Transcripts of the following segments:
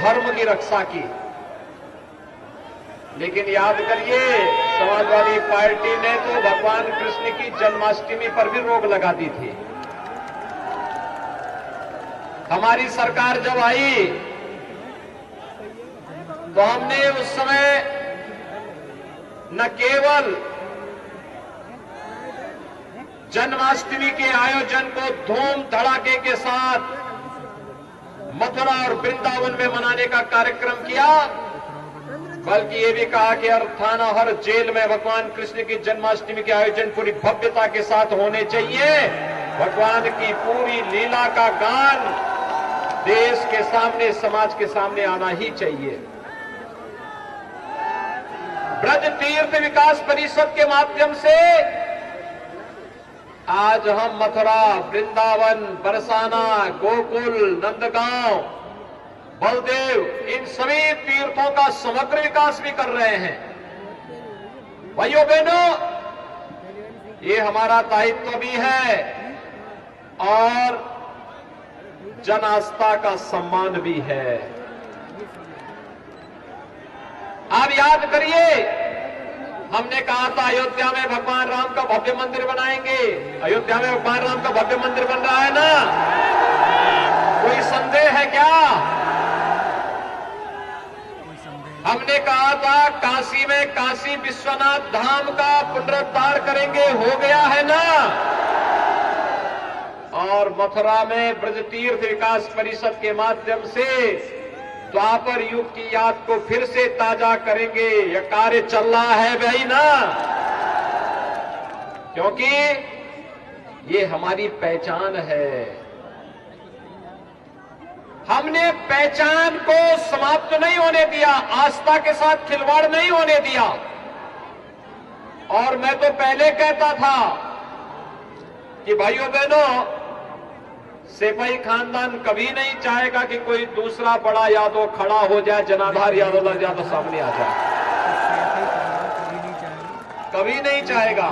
धर्म की रक्षा की। लेकिन याद करिए, समाजवादी पार्टी ने तो भगवान कृष्ण की जन्माष्टमी पर भी रोक लगा दी थी। हमारी सरकार जब आई तो हमने उस समय न केवल जन्माष्टमी के आयोजन को धूम धड़ाके के साथ मथुरा और वृंदावन में मनाने का कार्यक्रम किया, बल्कि ये भी कहा कि हर थाना, हर जेल में भगवान कृष्ण की जन्माष्टमी के आयोजन पूरी भव्यता के साथ होने चाहिए। भगवान की पूरी लीला का गान देश के सामने, समाज के सामने आना ही चाहिए। ब्रज तीर्थ विकास परिषद के माध्यम से आज हम मथुरा, वृंदावन, बरसाना, गोकुल, नंदगांव, बलदेव, इन सभी तीर्थों का समग्र विकास भी कर रहे हैं। भाइयों बहनों, ये हमारा दायित्व भी है और जन आस्था का सम्मान भी है। आप याद करिए, हमने कहा था अयोध्या में भगवान राम का भव्य मंदिर बनाएंगे। अयोध्या में भगवान राम का भव्य मंदिर बन रहा है ना? कोई संदेह है क्या? हमने कहा था काशी में काशी विश्वनाथ धाम का पुनरुद्धार करेंगे, हो गया है ना? और मथुरा में ब्रज तीर्थ विकास परिषद के माध्यम से द्वापर युग की याद को फिर से ताजा करेंगे। यह कार्य चल रहा है भाई ना, क्योंकि ये हमारी पहचान है। हमने पहचान को समाप्त नहीं होने दिया, आस्था के साथ खिलवाड़ नहीं होने दिया। और मैं तो पहले कहता था कि भाइयों बहनों, सेपई खानदान कभी नहीं चाहेगा कि कोई दूसरा बड़ा यादव खड़ा हो जाए, जनाधार यादव लग जाए तो सामने आ जाए। कभी नहीं चाहेगा,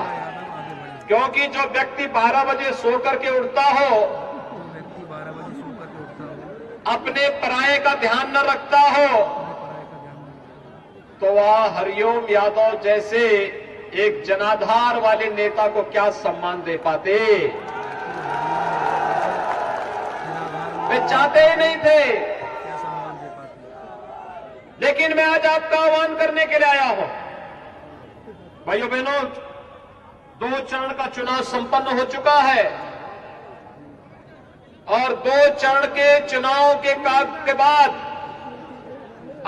क्योंकि जो व्यक्ति 12 बजे सो करके उठता हो, अपने पराये का ध्यान न रखता हो, तो वह हरिओम यादव जैसे एक जनाधार वाले नेता को क्या सम्मान दे पाते? वे चाहते ही नहीं थे। लेकिन मैं आज आपका आह्वान करने के लिए आया हूं। भाइयों बहनों, 2 चरण का चुनाव संपन्न हो चुका है और 2 चरण के चुनाव के बाद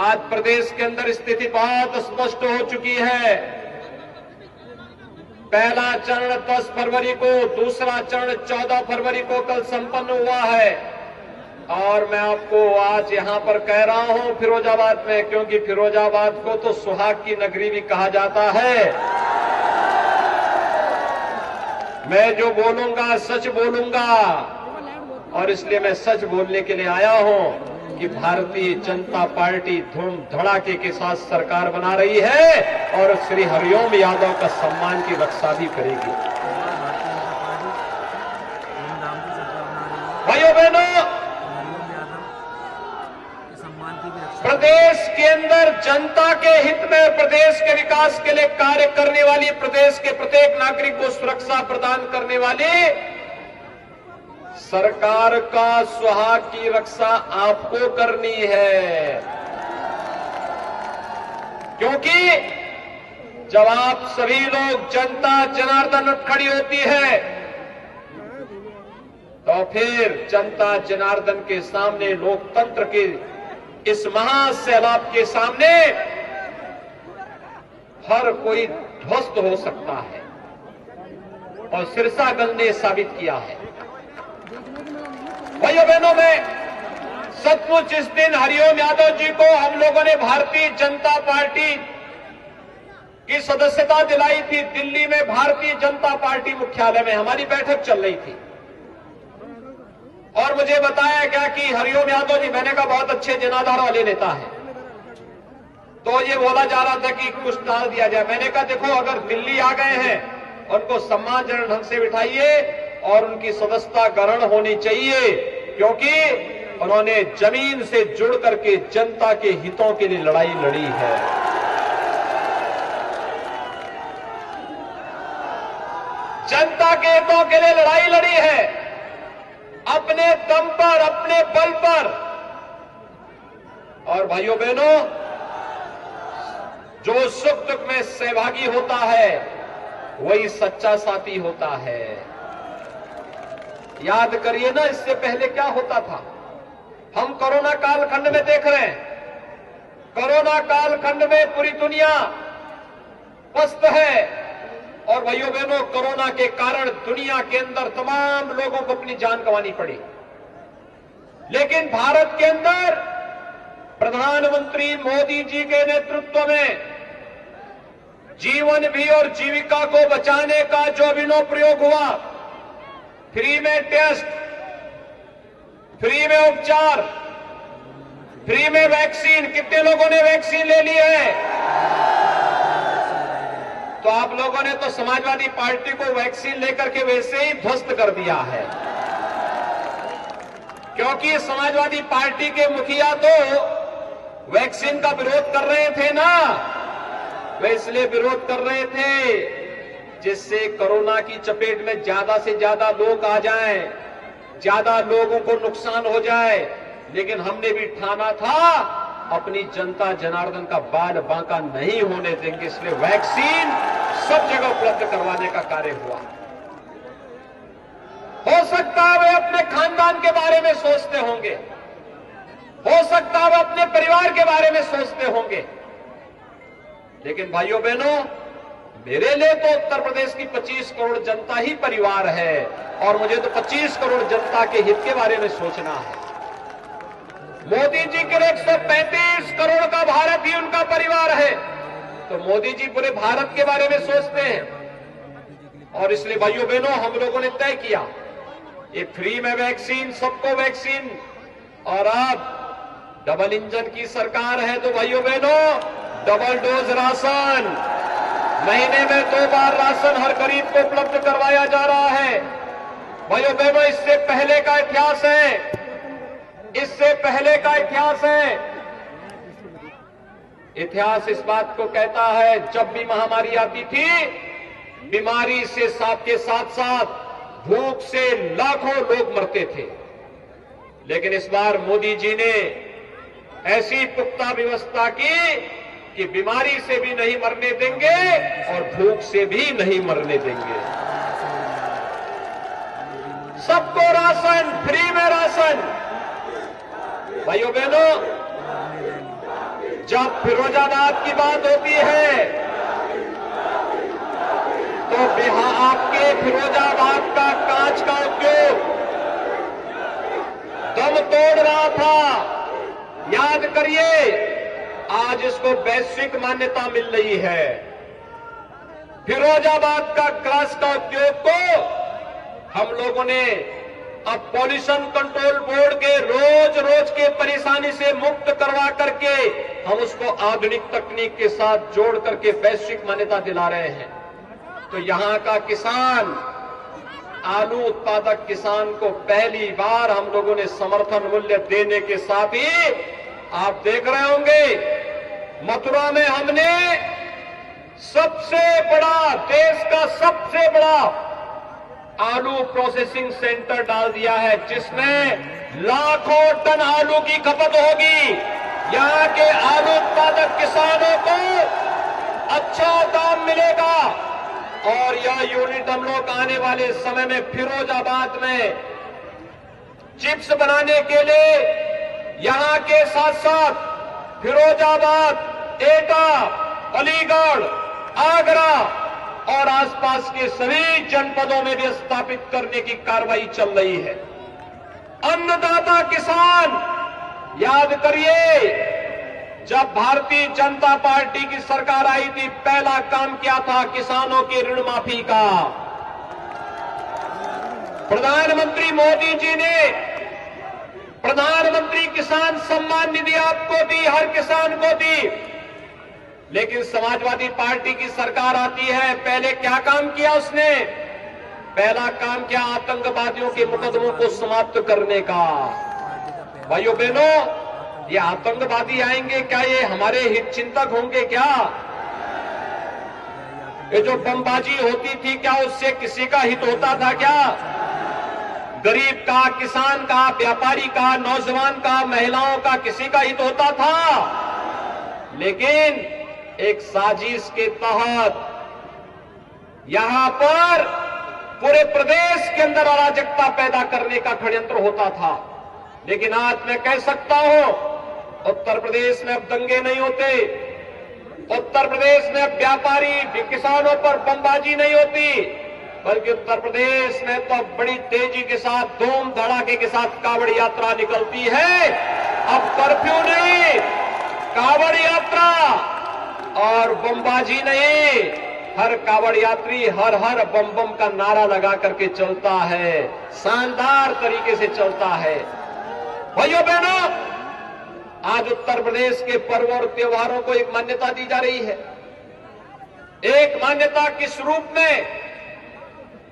आज प्रदेश के अंदर स्थिति बहुत स्पष्ट हो चुकी है। पहला चरण 10 फरवरी को, दूसरा चरण 14 फरवरी को कल संपन्न हुआ है। और मैं आपको आज यहां पर कह रहा हूं फिरोजाबाद में, क्योंकि फिरोजाबाद को तो सुहाग की नगरी भी कहा जाता है। मैं जो बोलूंगा सच बोलूंगा, और इसलिए मैं सच बोलने के लिए आया हूं कि भारतीय जनता पार्टी धूम धड़ाके के साथ सरकार बना रही है और श्री हरिओम यादव का सम्मान की रक्षा भी करेगी। भाइयों बहनों, प्रदेश के अंदर जनता के हित में, प्रदेश के विकास के लिए कार्य करने वाली, प्रदेश के प्रत्येक नागरिक को सुरक्षा प्रदान करने वाली सरकार का सुहाग की रक्षा आपको करनी है। क्योंकि जब आप सभी लोग, जनता जनार्दन खड़ी होती है, तो फिर जनता जनार्दन के सामने, लोकतंत्र के इस महासैलाब के सामने हर कोई ध्वस्त हो सकता है। और सिरसागंज ने साबित किया है। भाइयों बहनों, में सचमुच इस दिन हरिओम यादव जी को हम लोगों ने भारतीय जनता पार्टी की सदस्यता दिलाई थी। दिल्ली में भारतीय जनता पार्टी मुख्यालय में हमारी बैठक चल रही थी और मुझे बताया गया कि हरिओम यादव जी, मैंने कहा बहुत अच्छे जनाधार वाले नेता हैं, तो ये बोला जा रहा था कि कुछ डाल दिया जाए। मैंने कहा देखो, अगर दिल्ली आ गए हैं, उनको सम्मानजनक ढंग से बिठाइए और उनकी सदस्यता ग्रहण होनी चाहिए, क्योंकि उन्होंने जमीन से जुड़ करके जनता के हितों के लिए लड़ाई लड़ी है। जनता के हितों के लिए लड़ाई लड़ी है, अपने दम पर, अपने बल पर। और भाइयों बहनों, जो सुख दुख में सहभागी होता है वही सच्चा साथी होता है। याद करिए ना, इससे पहले क्या होता था। हम कोरोना कालखंड में देख रहे हैं, कोरोना कालखंड में पूरी दुनिया पस्त है। और भाइयों बहनों, कोरोना के कारण दुनिया के अंदर तमाम लोगों को अपनी जान गंवानी पड़ी, लेकिन भारत के अंदर प्रधानमंत्री मोदी जी के नेतृत्व में जीवन भी और जीविका को बचाने का जो अभिनव प्रयोग हुआ, फ्री में टेस्ट, फ्री में उपचार, फ्री में वैक्सीन। कितने लोगों ने वैक्सीन ले ली है? तो आप लोगों ने तो समाजवादी पार्टी को वैक्सीन लेकर के वैसे ही ध्वस्त कर दिया है, क्योंकि समाजवादी पार्टी के मुखिया तो वैक्सीन का विरोध कर रहे थे ना। वे इसलिए विरोध कर रहे थे जिससे कोरोना की चपेट में ज्यादा से ज्यादा लोग आ जाएं, ज्यादा लोगों को नुकसान हो जाए। लेकिन हमने भी ठाना था अपनी जनता जनार्दन का बाल बांका नहीं होने देंगे, इसलिए वैक्सीन सब जगह उपलब्ध करवाने का कार्य हुआ। हो सकता है वे अपने खानदान के बारे में सोचते होंगे, हो सकता है वे अपने परिवार के बारे में सोचते होंगे, लेकिन भाइयों बहनों, मेरे लिए तो उत्तर प्रदेश की 25 करोड़ जनता ही परिवार है, और मुझे तो 25 करोड़ जनता के हित के बारे में सोचना है। मोदी जी के 135 करोड़ का भारत ही उनका परिवार है, तो मोदी जी पूरे भारत के बारे में सोचते हैं। और इसलिए भाइयों बहनों, हम लोगों ने तय किया ये फ्री में वैक्सीन, सबको वैक्सीन, और अब डबल इंजन की सरकार है तो भाइयों बहनों डबल डोज राशन, महीने में 2 बार राशन हर गरीब को उपलब्ध करवाया जा रहा है। भाइयों बहनों, इससे पहले का इतिहास है, इससे पहले का इतिहास है। इतिहास इस बात को कहता है, जब भी महामारी आती थी, बीमारी से के साथ साथ भूख से लाखों लोग मरते थे। लेकिन इस बार मोदी जी ने ऐसी पुख्ता व्यवस्था की कि बीमारी से भी नहीं मरने देंगे और भूख से भी नहीं मरने देंगे। सबको राशन, फ्री में राशन। भाइयों बहनों, जब फिरोजाबाद की बात होती है तो बिहार आपके फिरोजाबाद का कांच का उद्योग दम तोड़ रहा था। याद करिए, आज इसको वैश्विक मान्यता मिल रही है। फिरोजाबाद का ग्लास का उद्योग को हम लोगों ने अब पॉल्यूशन कंट्रोल बोर्ड के रोज रोज के परेशानी से मुक्त करवा करके हम उसको आधुनिक तकनीक के साथ जोड़ करके वैश्विक मान्यता दिला रहे हैं। तो यहां का किसान, आलू उत्पादक किसान को पहली बार हम लोगों ने समर्थन मूल्य देने के साथ ही, आप देख रहे होंगे, मथुरा में हमने सबसे बड़ा, देश का सबसे बड़ा आलू प्रोसेसिंग सेंटर डाल दिया है, जिसमें लाखों टन आलू की खपत होगी। यहां के आलू उत्पादक किसानों को अच्छा दाम मिलेगा और यह यूनिट हम लोग आने वाले समय में फिरोजाबाद में चिप्स बनाने के लिए यहां के साथ साथ फिरोजाबाद, एटा, अलीगढ़, आगरा और आसपास के सभी जनपदों में भी स्थापित करने की कार्रवाई चल रही है। अन्नदाता किसान, याद करिए, जब भारतीय जनता पार्टी की सरकार आई थी, पहला काम किया था किसानों की ऋण माफी का। प्रधानमंत्री मोदी जी ने प्रधानमंत्री किसान सम्मान निधि आपको दी, हर किसान को दी। लेकिन समाजवादी पार्टी की सरकार आती है, पहले क्या काम किया उसने? पहला काम किया आतंकवादियों के मुकदमों को समाप्त करने का। भाइयों बहनों, ये आतंकवादी आएंगे क्या? ये हमारे हित चिंतक होंगे क्या? ये जो बमबाजी होती थी क्या उससे किसी का हित होता था क्या? गरीब का, किसान का, व्यापारी का, नौजवान का, महिलाओं का किसी का हित होता था? लेकिन एक साजिश के तहत यहां पर पूरे प्रदेश के अंदर अराजकता पैदा करने का षड्यंत्र होता था। लेकिन आज मैं कह सकता हूं, उत्तर प्रदेश में अब दंगे नहीं होते, उत्तर प्रदेश में अब व्यापारी किसानों पर बमबाजी नहीं होती, बल्कि उत्तर प्रदेश में तो बड़ी तेजी के साथ, धूम धड़ाके के साथ कांवड़ यात्रा निकलती है। अब कर्फ्यू नहीं, कांवड़ यात्रा और बमबाजी नहीं। हर कांवड़ यात्री हर हर बम बम का नारा लगा करके चलता है, शानदार तरीके से चलता है। भाइयों बहनों, आज उत्तर प्रदेश के पर्व और त्योहारों को एक मान्यता दी जा रही है। एक मान्यता किस रूप में?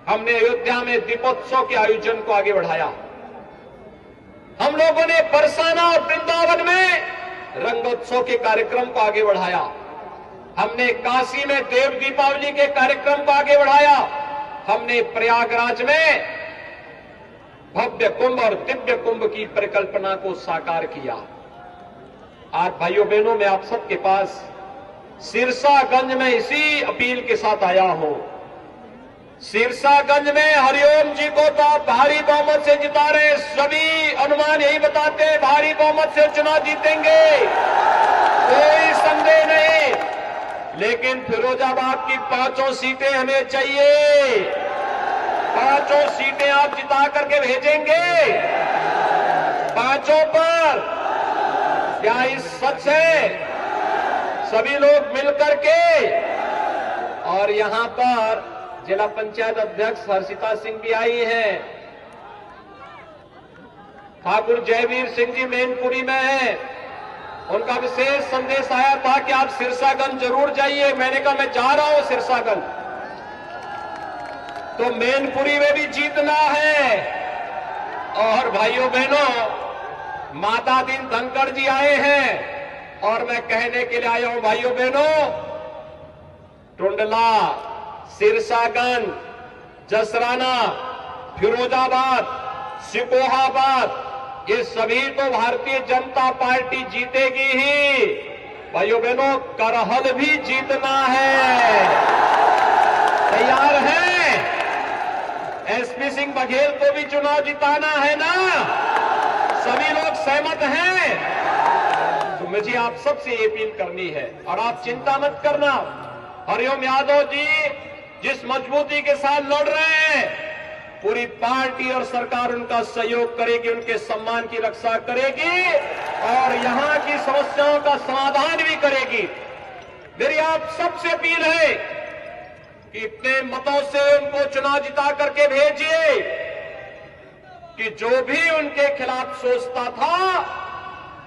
हमने अयोध्या में दीपोत्सव के आयोजन को आगे बढ़ाया। हम लोगों ने बरसाना और वृंदावन में रंगोत्सव के कार्यक्रम को आगे बढ़ाया। हमने काशी में देव दीपावली के कार्यक्रम को आगे बढ़ाया। हमने प्रयागराज में भव्य कुंभ और दिव्य कुंभ की परिकल्पना को साकार किया। आज भाइयों बहनों, मैं आप सबके पास सिरसागंज में इसी अपील के साथ आया हूं। सिरसागंज में हरिओम जी को तो आप भारी बहुमत से जिता रहे, सभी अनुमान यही बताते हैं भारी बहुमत से चुनाव जीतेंगे, कोई संदेह नहीं। लेकिन फिरोजाबाद की 5 सीटें हमें चाहिए। 5 सीटें आप जिता करके भेजेंगे 5 पर। क्या इस सच है? सभी लोग मिलकर के, और यहां पर जिला पंचायत अध्यक्ष हर्षिता सिंह भी आई हैं, ठाकुर जयवीर सिंह जी मैनपुरी में हैं। उनका विशेष संदेश आया था कि आप सिरसागंज जरूर जाइए। मैंने कहा मैं जा रहा हूं सिरसागंज, तो मैनपुरी में भी जीतना है। और भाइयों बहनों, माता दिन धनखड़ जी आए हैं और मैं कहने के लिए आया हूं, भाइयों बहनों, टुंडला, सिरसागंज, जसराना, फिरोजाबाद, सिकोहाबाद, ये सभी तो भारतीय जनता पार्टी जीतेगी ही। भाइयों बहनों, करहल भी जीतना है। तैयार हैं? एसपी सिंह बघेल को भी चुनाव जिताना है ना? सभी लोग सहमत हैं? तो मुझे आप सबसे ये अपील करनी है, और आप चिंता मत करना। हरिओम यादव जी जिस मजबूती के साथ लड़ रहे हैं, पूरी पार्टी और सरकार उनका सहयोग करेगी, उनके सम्मान की रक्षा करेगी और यहां की समस्याओं का समाधान भी करेगी। मेरी आप सबसे अपील है कि इतने मतों से उनको चुनाव जिता करके भेजिए कि जो भी उनके खिलाफ सोचता था,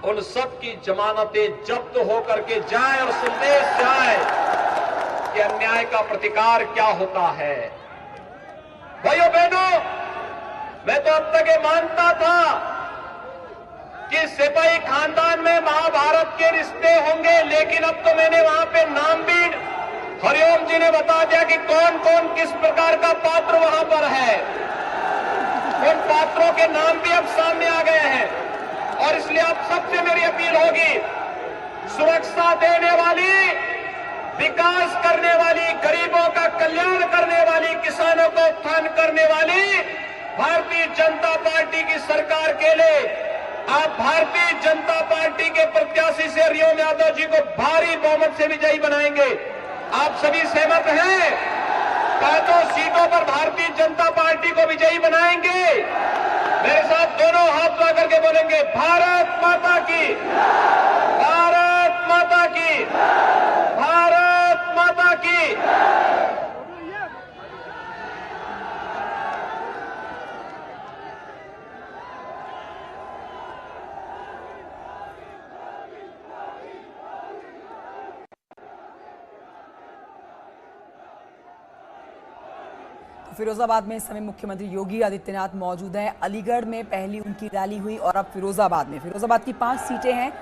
उन सब की जमानतें जब्त होकर के जाए और संदेश जाए कि अन्याय का प्रतिकार क्या होता है। भाइयों बहनों, मैं तो अब तक ये मानता था कि सिपाही खानदान में महाभारत के रिश्ते होंगे, लेकिन अब तो मैंने वहां पे नाम भी हरिओम जी ने बता दिया कि कौन कौन किस प्रकार का पात्र वहां पर है। उन पात्रों के नाम भी अब सामने आ गए हैं, और इसलिए आप सबसे मेरी अपील होगी, सुरक्षा देने वाली, विकास करने वाली, गरीबों का कल्याण करने वाली, किसानों को उत्थान करने वाली भारतीय जनता पार्टी की सरकार के लिए आप भारतीय जनता पार्टी के प्रत्याशी से हरिओम यादव जी को भारी बहुमत से विजयी बनाएंगे। आप सभी सहमत हैं? 5 सीटों पर भारतीय जनता पार्टी को विजयी बनाएंगे। मेरे साथ दोनों हाथ लगा करके बोलेंगे, भारत माता की, भारत माता की, भारत माता की। फिरोजाबाद में इस समय मुख्यमंत्री योगी आदित्यनाथ मौजूद हैं। अलीगढ़ में पहली उनकी रैली हुई और अब फिरोजाबाद में। फिरोजाबाद की 5 सीटें हैं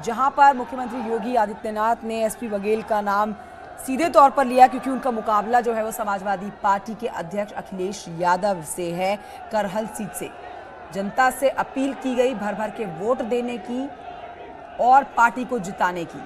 जहां पर मुख्यमंत्री योगी आदित्यनाथ ने एसपी बघेल का नाम सीधे तौर पर लिया, क्योंकि उनका मुकाबला जो है वो समाजवादी पार्टी के अध्यक्ष अखिलेश यादव से है। करहल सीट से जनता से अपील की गई भर भर के वोट देने की और पार्टी को जिताने की।